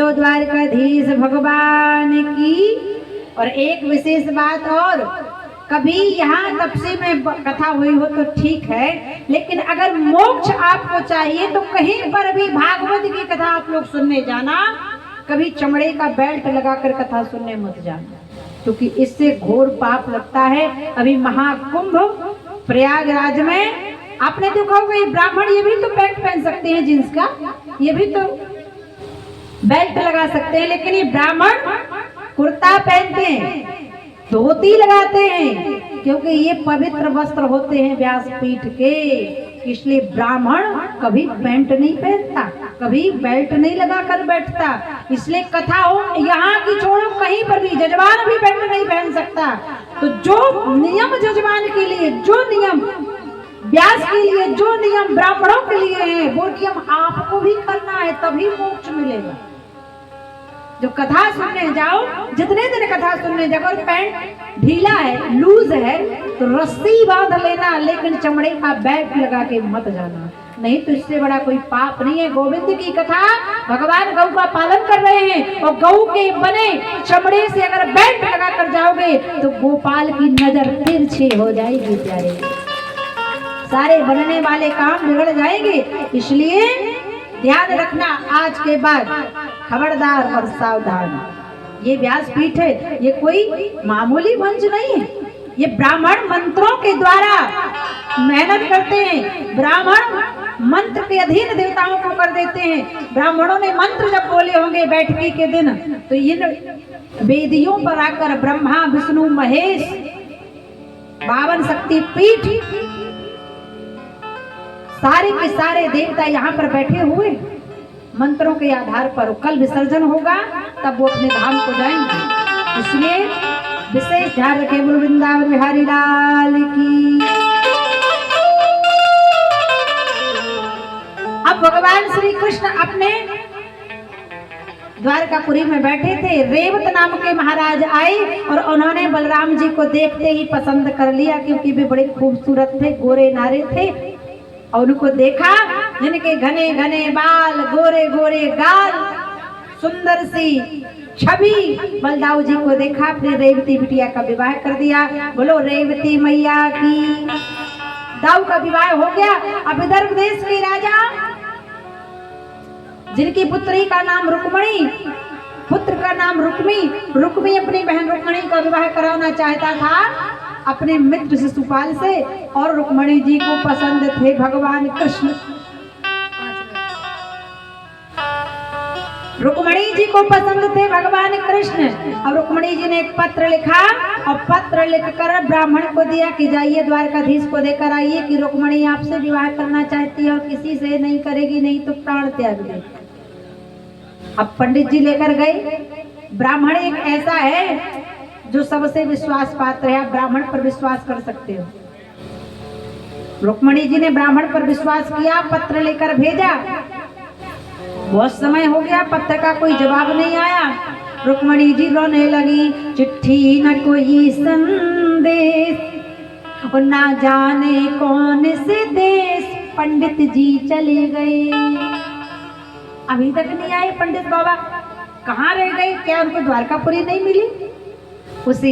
बोलो द्वारकाधीश भगवान की। और एक विशेष बात और, कभी यहाँ तपसी में कथा हुई हो तो ठीक है, लेकिन अगर मोक्ष आपको चाहिए तो कहीं पर भी भागवत की कथा आप लोग सुनने जाना, कभी चमड़े का बेल्ट लगाकर कथा सुनने मत जाना, क्योंकि इससे घोर पाप लगता है। अभी महाकुंभ प्रयागराज में आपने देखा होगा, ये ब्राह्मण ये भी तो पैंट पहन सकते हैं जींस का, ये भी तो बेल्ट लगा सकते हैं, लेकिन ये ब्राह्मण कुर्ता पहनते हैं, धोती लगाते हैं, क्योंकि ये पवित्र वस्त्र होते हैं व्यासपीठ के। इसलिए ब्राह्मण कभी पैंट नहीं पहनता, कभी बेल्ट नहीं लगा कर बैठता। इसलिए कथा हो यहाँ की छोड़ो, कहीं पर भी जजमान भी बेल्ट नहीं पहन सकता। तो जो नियम जजमान के लिए, जो नियम व्यास के लिए, जो नियम ब्राह्मणों के लिए है, वो नियम आपको भी करना है, तभी मोक्ष मिलेगा। जो कथा सुनने जाओ, जितने दिन कथा सुनने जाओ, अगर पैंट ढीला है, लूज है, तो रस्सी बांध लेना, लेकिन चमड़े का बेल्ट लगा के मत जाना, नहीं तो इससे बड़ा कोई पाप नहीं है। गोविंद की कथा, भगवान गौ का पालन कर रहे हैं, और गौ के बने चमड़े से अगर बेल्ट लगा कर जाओगे तो गोपाल की नजर तिरछी हो जाएगी प्यारे, सारे बनने वाले काम बिगड़ जाएंगे। इसलिए ध्यान रखना, आज के बाद खबरदार और सावधान। ये व्यासपीठ है, ये कोई मामूली मंच नहीं है। ये ब्राह्मण मंत्रों के द्वारा मेहनत करते हैं, ब्राह्मण मंत्र के अधीन देवताओं को कर देते हैं। ब्राह्मणों ने मंत्र जब बोले होंगे बैठकी के दिन, तो इन वेदियों पर आकर ब्रह्मा विष्णु महेश 52 शक्ति पीठ, सारे के सारे देवता यहाँ पर बैठे हुए मंत्रों के आधार पर। कल विसर्जन होगा, तब वो अपने धाम को जाएंगे। इसलिए विशेष ध्यान रखें। बोलो वृंदावन बिहारी लाल की। अब भगवान श्री कृष्ण अपने द्वारकापुरी में बैठे थे। रेवत नाम के महाराज आए और उन्होंने बलराम जी को देखते ही पसंद कर लिया, क्योंकि वे बड़े खूबसूरत थे, गोरे नारे थे। और उनको देखा, जिनके घने घने बाल, गोरे गोरे गाल, सुंदर सी छवि, बलदाऊ जी को देखा, अपने रेवती बिटिया का विवाह कर दिया। बोलो रेवती मैया की। दाऊ का विवाह हो गया। अब विदर्भ देश के राजा, जिनकी पुत्री का नाम रुक्मणी, पुत्र का नाम रुक्मी, रुक्मी अपनी बहन रुक्मणी का विवाह कराना चाहता था अपने मित्र शिशुपाल से, और रुक्मणी जी को पसंद थे भगवान कृष्ण। रुक्मणी जी को पसंद थे भगवान कृष्ण। और रुक्मणी जी ने एक पत्र लिखा, और पत्र लिखकर ब्राह्मण को दिया कि जाइए द्वारकाधीश को देकर आइए कि रुक्मणी आपसे विवाह करना चाहती है और किसी से नहीं करेगी, नहीं तो प्राण त्याग दे। अब पंडित जी लेकर गए। ब्राह्मण एक ऐसा है जो सबसे विश्वास पात्र है, आप ब्राह्मण पर विश्वास कर सकते हो। रुक्मणी जी ने ब्राह्मण पर विश्वास किया, पत्र लेकर भेजा। बहुत समय हो गया, पत्र का कोई जवाब नहीं आया। रुक्मणी जी रोने लगी, चिट्ठी न कोई संदेश, और ना जाने कौन से देश पंडित जी चले गए। अभी तक नहीं आए पंडित बाबा, कहाँ रह गए? क्या उनको द्वारकापुरी नहीं मिली? उसी